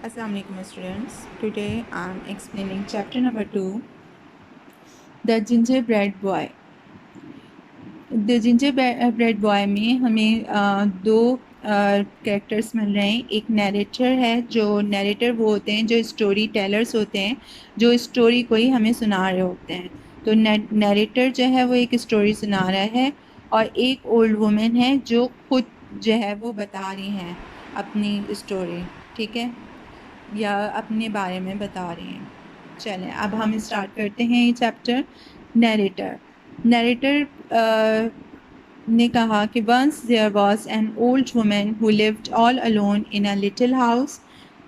Assalamu alaikum students. Today I am explaining chapter number 2, The Gingerbread Boy. The Gingerbread Boy میں ہمیں دو characters مل رہے ہیں. ایک نیریٹر ہے. جو نیریٹر وہ ہوتے ہیں جو اسٹوری ٹیلرز ہوتے ہیں, جو اسٹوری کوئی ہمیں سنا رہے ہوتے ہیں. تو نیریٹر جو ہے وہ ایک اسٹوری سنا رہا ہے, اور ایک اولڈ وومن ہے جو خود جو ہے وہ بتا رہی ہیں اپنی اسٹوری, ٹھیک ہے, یا اپنے بارے میں بتا رہی ہیں. چلیں اب ہم اسٹارٹ کرتے ہیں یہ چیپٹر. نیریٹر نے کہا کہ once there was an old woman who lived all alone in a little house.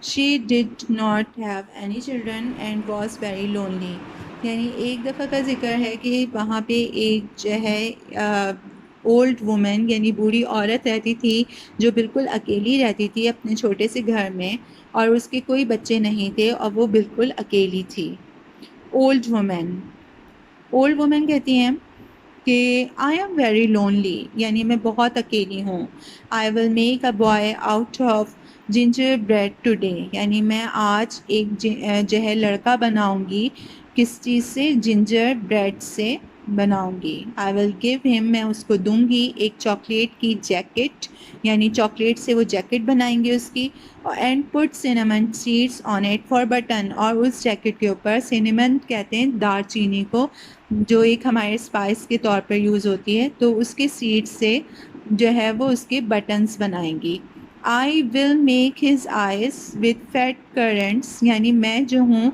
She did not have any children and was very lonely. یعنی ایک دفعہ کا ذکر ہے کہ وہاں پہ ایک جو ہے اولڈ وومن یعنی بوڑھی عورت رہتی تھی, جو بالکل اکیلی رہتی تھی اپنے چھوٹے سے گھر میں, اور اس کے کوئی بچے نہیں تھے اور وہ بالکل اکیلی تھی. اولڈ وومن کہتی ہیں کہ آئی ایم ویری لونلی, یعنی میں بہت اکیلی ہوں. I will make a boy out of gingerbread today, یعنی میں آج ایک جو ہے لڑکا بناؤں گی. کس چیز سے؟ جنجر بریڈ سے بناؤں گی. آئی ول گیو ہم, میں اس کو دوں گی ایک چاکلیٹ کی جیکٹ, یعنی چاکلیٹ سے وہ جیکٹ بنائیں گے اس کی. And put cinnamon seeds on it for button, اور اس جیکٹ کے اوپر سینمن کہتے ہیں دار چینی کو, جو ایک ہمارے اسپائس کے طور پر یوز ہوتی ہے, تو اس کے سیڈ سے جو ہے وہ اس کے بٹنز بنائیں گی. I will make his eyes with fat currants, یعنی میں جو ہوں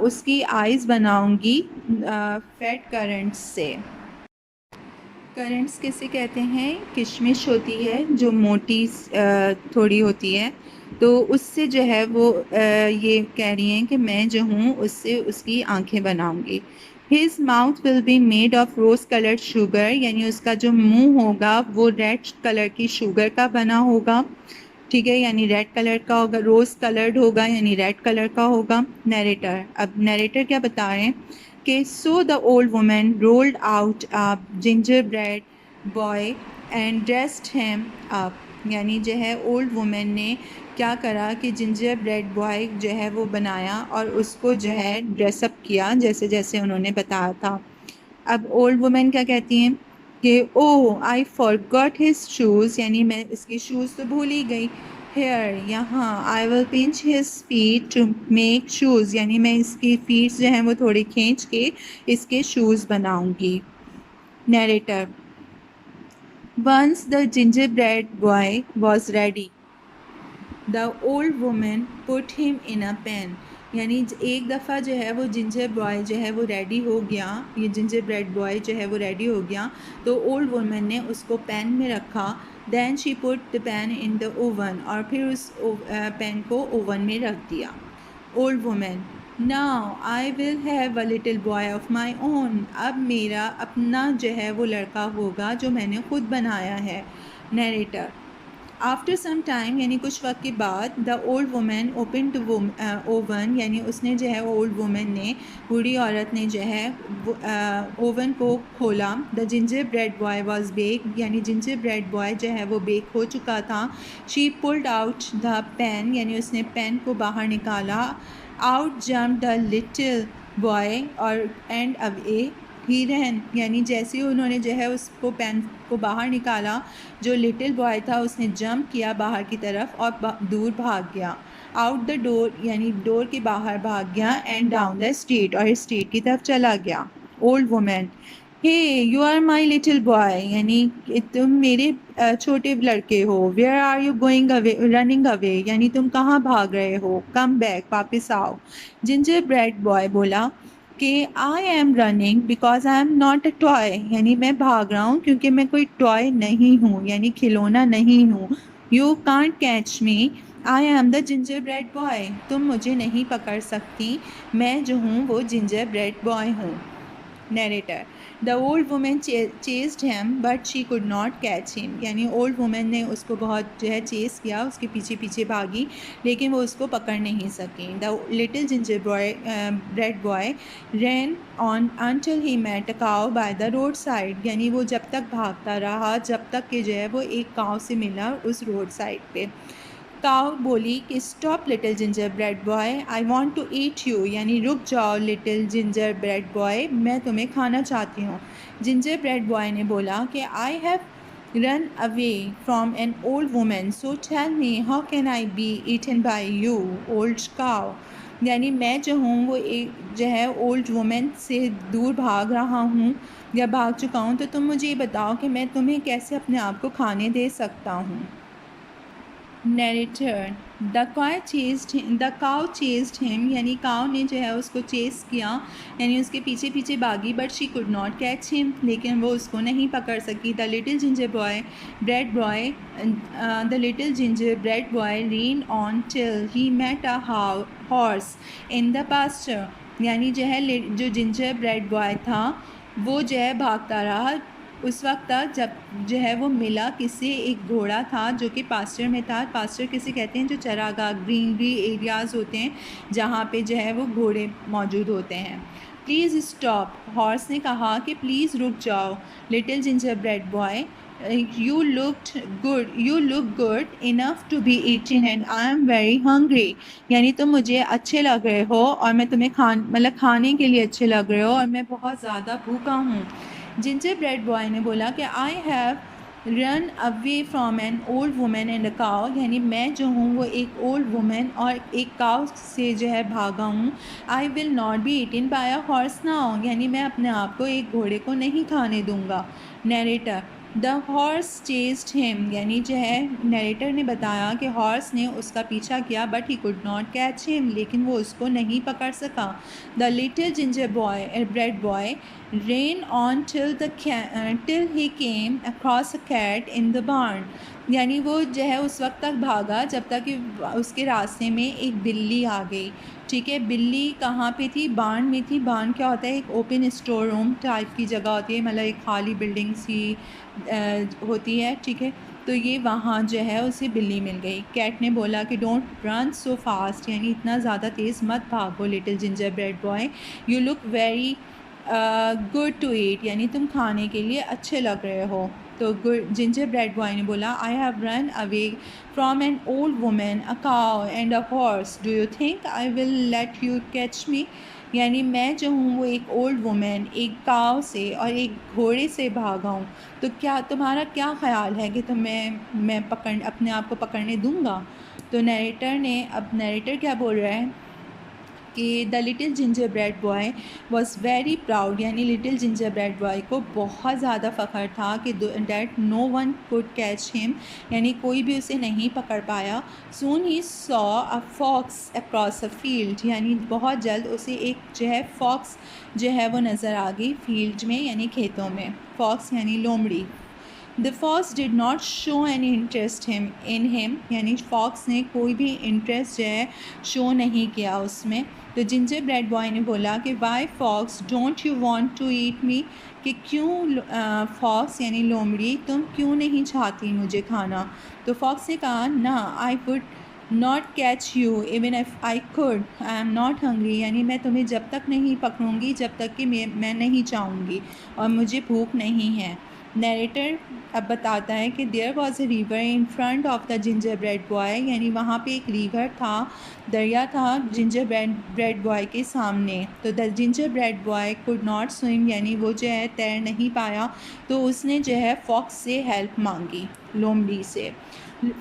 اس کی آئیز بناؤں گی فیٹ کرنٹس سے. کرنٹس کسے کہتے ہیں؟ کشمش ہوتی ہے جو موٹی تھوڑی ہوتی ہے, تو اس سے جو ہے وہ یہ کہہ رہی ہیں کہ میں جو ہوں اس سے اس کی آنکھیں بناؤں گی. His mouth will be made of rose coloured sugar, یعنی اس کا جو منہ ہوگا وہ ریڈ کلر کی شوگر کا بنا ہوگا, ٹھیک ہے, یعنی ریڈ کلر کا ہوگا, روز کلرڈ ہوگا یعنی ریڈ کلر کا ہوگا. اب نیریٹر کیا بتا رہے ہیں کہ so the old woman rolled out ginger bread boy and dressed him up, یعنی جو ہے اولڈ وومن نے کیا کرا کہ جنجر بریڈ بوائے جو ہے وہ بنایا اور اس کو جو ہے ڈریس اپ کیا جیسے جیسے انہوں نے بتایا تھا. اب اولڈ وومن کیا کہتی ہیں کہ او آئی فارگاٹ ہز شوز, یعنی میں اس کے شوز تو بھول ہی گئی. ہیئر, یہاں. I will pinch his feet to make shoes, یعنی میں اس کی فیٹس جو ہیں وہ تھوڑی کھینچ کے اس کے شوز بناؤں گی. Narrator Once the gingerbread boy was ready, the old woman put him in a pen. یعنی ایک دفعہ جو ہے وہ جنجر بوائے جو ہے وہ ریڈی ہو گیا, یہ جنجر بریڈ بوائے جو ہے وہ ریڈی ہو گیا, تو اولڈ وومن نے اس کو پین میں رکھا. دین شی پٹ دا پین ان دا اوون, اور پھر اس پین کو اوون میں رکھ دیا. Old woman Now I will have a little boy of my own. اب میرا اپنا جو ہے وہ لڑکا ہوگا جو میں نے خود بنایا ہے. نیریٹر آفٹر سم ٹائم, یعنی کچھ وقت کے بعد, the old woman open to oven, یعنی اس نے جو ہے اولڈ وومن نے, بوڑھی عورت نے جو ہے اوون کو کھولا. The ginger bread boy was baked, یعنی جنجر بریڈ بوائے جو ہے وہ بیک ہو چکا تھا. She pulled out the pan, یعنی اس نے پین کو باہر نکالا. Out jumped the little boy اور اینڈ اوے ہی رین, یعنی جیسے انہوں نے جو ہے اس کو پین کو باہر نکالا, جو لٹل بوائے تھا اس نے جمپ کیا باہر کی طرف اور دور بھاگ گیا. آؤٹ دا ڈور, یعنی ڈور کے باہر بھاگ گیا. اینڈ ڈاؤن دا اسٹریٹ, اور اسٹریٹ کی طرف چلا گیا. Old woman hey you are my little boy, یعنی تم میرے چھوٹے لڑکے ہو. Where are you going away, running away, یعنی تم کہاں بھاگ رہے ہو. کم بیک, واپس آؤ. جنجر بریڈ بوائے بولا کہ I am running because I am not a toy, یعنی میں بھاگ رہا ہوں کیونکہ میں کوئی ٹوائے نہیں ہوں, یعنی کھلونا نہیں ہوں. You can't catch me, I am the ginger bread boy, تم مجھے نہیں پکڑ سکتی, میں جو ہوں وہ جنجر بریڈ بوائے ہوں. Narrator the old woman chased him but she could not catch him, یعنی اولڈ وومن نے اس کو بہت جو ہے چیز کیا, اس کے پیچھے پیچھے بھاگی, لیکن وہ اس کو پکڑ نہیں سکی. The little ginger bread boy ran on until he met a cow by the road side, یعنی وہ جب تک بھاگتا رہا جب تک کہ جو ہے وہ ایک کاؤ سے ملا اس روڈ سائڈ پہ. کاؤ بولی کہ stop little ginger bread boy, I want to eat you, یعنی رک جاؤ لٹل جنجر بریڈ بوائے، میں تمہیں کھانا چاہتی ہوں۔ جنجر بریڈ بوائے نے بولا کہ I have run away from an old woman so tell me how can I be eaten by you old cow, یعنی میں جو ہوں وہ ایک جو ہے اولڈ وومن سے دور بھاگ رہا ہوں یا بھاگ چکا ہوں، تو تم مجھے یہ بتاؤ کہ میں تمہیں کیسے اپنے آپ کو کھانے دے سکتا ہوں۔ نیریٹر دا کاؤ چیزڈ ہم، یعنی کاؤ نے جو ہے اس کو چیز کیا، یعنی اس کے پیچھے پیچھے بھاگی، but she could not catch him, لیکن وہ اس کو نہیں پکڑ سکی۔ The little ginger bread boy ran on till he met a horse in the pasture, یعنی جو ہے جو جنجر بریڈ بوائے تھا وہ جو ہے بھاگتا رہا اس وقت تک جب جو ہے وہ ملا کسی ایک گھوڑا تھا جو کہ پاسچر میں تھا۔ پاسچر کسے کہتے ہیں؟ جو چراگاہ گرینری ایریاز ہوتے ہیں جہاں پہ جو ہے وہ گھوڑے موجود ہوتے ہیں۔ پلیز اسٹاپ، ہارس نے کہا کہ پلیز رک جاؤ little ginger bread boy, you look good enough to be eaten and I am very hungry, یعنی تم مجھے اچھے لگ رہے ہو اور میں تمہیں مطلب کھانے کے لیے اچھے لگ رہے ہو اور میں بہت زیادہ بھوکا ہوں۔ جنجر بریڈ بوائے نے بولا کہ I have run away from an old woman and a cow, یعنی میں جو ہوں وہ ایک اولڈ وومن اور ایک کاؤ سے جو ہے بھاگا ہوں۔ I will not be eaten by a horse now, یعنی میں اپنے آپ کو ایک گھوڑے کو نہیں کھانے دوں گا۔ نیریٹر دا ہارس چیزڈ ہم، یعنی جو ہے نیریٹر نے بتایا کہ ہارس نے اس کا پیچھا کیا but he could not catch him, لیکن وہ اس کو نہیں پکڑ سکا۔ The little ginger bread boy ran on till he came across a cat in the barn, یعنی وہ جو ہے اس وقت تک بھاگا جب تک کہ اس کے راستے میں ایک بلی آ گئی۔ ٹھیک ہے، بلی کہاں پہ تھی؟ بارن میں تھی۔ بارن کیا ہوتا ہے؟ ایک اوپن اسٹور روم ٹائپ کی جگہ ہوتی ہے، مطلب ایک خالی بلڈنگ سی ہوتی ہے۔ ٹھیک ہے، تو یہ وہاں جو ہے اسے بلی مل گئی۔ کیٹ نے بولا کہ ڈونٹ رن سو فاسٹ، یعنی اتنا زیادہ تیز مت بھاگو little ginger bread boy, you look very good to eat, یعنی تم کھانے کے لیے اچھے لگ رہے ہو۔ تو جنجر بریڈ بوائے نے بولا I have run away from an old woman a cow and a horse, do you think I will let you catch me, یعنی میں جو ہوں وہ ایک اولڈ وومن، ایک کاؤ سے اور ایک گھوڑے سے بھاگا ہوں، تو کیا تمہارا کیا خیال ہے کہ میں اپنے آپ کو پکڑنے دوں گا؟ تو نیریٹر کیا بول رہا ہے کہ the little ginger bread boy was very proud, یعنی لٹل جنجر بریڈ بوائے کو بہت زیادہ فخر تھا کہ that no one could catch him, یعنی کوئی بھی اسے نہیں پکڑ پایا۔ Soon he saw a fox across a field, یعنی بہت جلد اسے ایک جو ہے فاکس جو ہے وہ نظر آ گئی فیلڈ میں، یعنی کھیتوں میں۔ فاکس یعنی لومڑی۔ The fox did not show any interest in him، یعنی فاکس نے کوئی بھی انٹرسٹ جو ہے شو نہیں کیا اس میں۔ تو جنجر بریڈ بوائے نے بولا کہ why fox don't you want to eat me, کہ کیوں فاکس یعنی لومڑی تم کیوں نہیں چاہتی مجھے کھانا؟ تو فاکس نے کہا نا، I would not catch you even if I could, I am not hungry, یعنی میں تمہیں جب تک نہیں پکڑوں گی جب تک کہ میں نہیں چاہوں گی اور مجھے بھوک نہیں ہے۔ نیریٹر اب بتاتا ہے کہ there was a river in front of the ginger bread boy, یعنی وہاں پہ ایک ریور تھا، دریا تھا جنجر بریڈ بوائے کے سامنے۔ تو the ginger bread boy could not swim, یعنی وہ جو ہے تیر نہیں پایا، تو اس نے جو ہے فاکس سے ہیلپ مانگی، لومڑی سے۔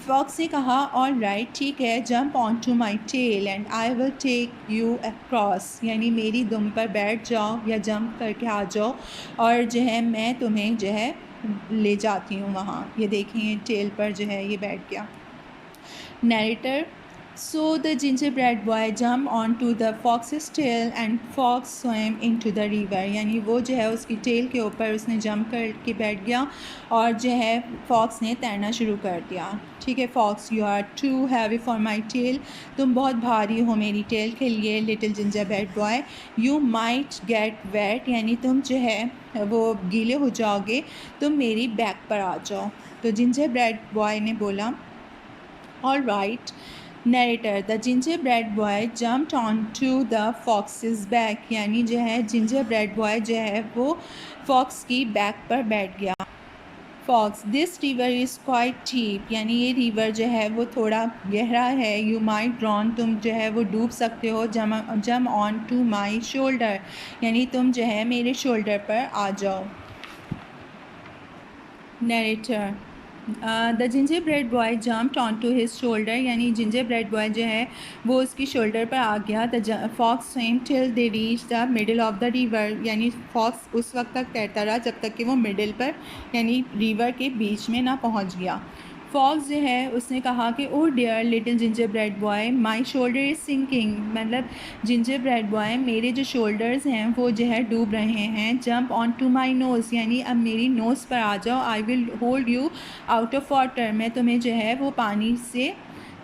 فاکس نے کہا آل رائٹ، ٹھیک ہے، jump on to my tail and I will take you across, یعنی میری دم پر بیٹھ جاؤ یا جمپ کر کے آ جاؤ اور جو ہے میں تمہیں جو ہے لے جاتی ہوں وہاں۔ یہ دیکھیں ٹیل پر جو ہے یہ بیٹھ گیا۔ Narrator so the ginger bread boy jump on to the fox's tail and fox swim into the river, یعنی وہ جو ہے اس کی ٹیل کے اوپر اس نے جمپ کر کے بیٹھ گیا اور جو ہے فاکس نے تیرنا شروع کر دیا۔ ٹھیک ہے، fox you are too heavy for my tail, تم بہت بھاری ہو میری ٹیل کے لیے little ginger bread boy, you might get wet, یعنی تم جو ہے وہ گیلے ہو جاؤ گے، تم میری بیک پر آ جاؤ۔ تو جنجر بریڈ بوائے نے بولا all right. Narrator the ginger bread boy jumped on to the fox's back, یعنی جو ہے جنجر بریڈ بوائے جو ہے وہ فاکس کی بیک پر بیٹھ گیا۔ Fox this river is quite deep, یعنی یہ ریور جو ہے وہ تھوڑا گہرا ہے. یو مائٹ ڈرون، تم جو ہے وہ ڈوب سکتے ہو. جم آن ٹو مائی شولڈر، یعنی تم جو ہے میرے شولڈر پر آ جاؤ. Narrator the ginger bread boy jumped on to his shoulder, یعنی جنجر بریڈ بوائے جو ہے وہ اس کی شولڈر پر آ گیا. The fox swim till they reach the middle of the river, یعنی فاکس اس وقت تک تیرتا رہا جب تک کہ وہ مڈل پر یعنی ریور کے بیچ میں نہ پہنچ گیا. فاکس جو ہے اس نے کہا کہ oh dear little ginger bread boy my shoulder is sinking, مطلب جنجر بریڈ بوائے میرے جو شولڈرز ہیں وہ جو ہے ڈوب رہے ہیں. جمپ آن ٹو مائی نوز، یعنی اب میری نوز پر آ جاؤ. I will hold you out of water, میں تمہیں جو ہے وہ پانی سے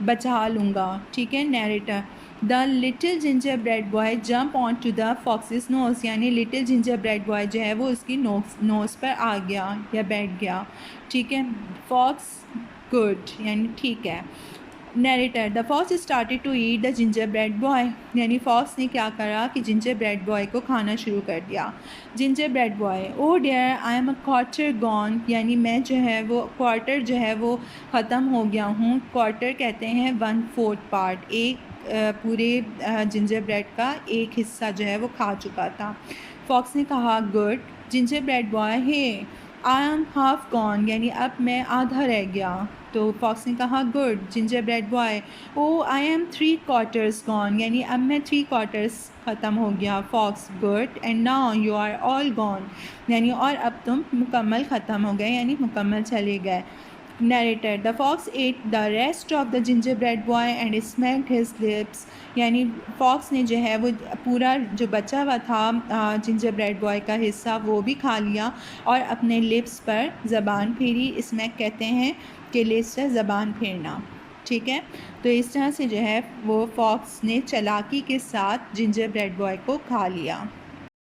بچا لوں گا. ٹھیک ہے. Narrator the little ginger bread boy jump on to the fox's nose, یعنی لٹل جنجر بریڈ بوائے جو ہے وہ اس کی نوز پر آ گیا یا بیٹھ گیا. ٹھیک ہے. فاکس گڈ، یعنی ٹھیک ہے. Narrator the fox started to eat the ginger bread boy, یعنی فاکس نے کیا کرا کہ جنجر بریڈ بوائے کو کھانا شروع کر دیا. Ginger bread boy oh dear I am a quarter gone, یعنی میں جو ہے وہ کوارٹر جو ہے وہ ختم ہو گیا ہوں. کوارٹر کہتے ہیں 1/4 پارٹ، ایک پورے جنجر بریڈ کا ایک حصہ جو ہے وہ کھا چکا تھا. فاکس نے کہا گڈ. جنجر بریڈ بوائے ہے آئی ایم ہاف گون، یعنی اب میں آدھا رہ گیا. تو فاکس نے کہا good. Ginger bread boy oh I am 3/4 gone, یعنی اب میں 3/4 ختم ہو گیا. Fox good. And now you are all gone, یعنی اور اب تم مکمل ختم ہو گئے، یعنی مکمل چلے گئے. Narrator the fox ate the rest of the ginger bread boy and smacked his lips, یعنی فاکس نے جو ہے وہ پورا جو بچا ہوا تھا جنجر بریڈ بوائے کا حصہ وہ بھی کھا لیا اور اپنے لپس پر زبان پھیری. اسمیک کہتے ہیں کہ لپس سے زبان پھیرنا. ٹھیک ہے. تو اس طرح سے جو ہے وہ فاکس نے چالاکی کے ساتھ جنجر بریڈ بوائے کو کھا لیا.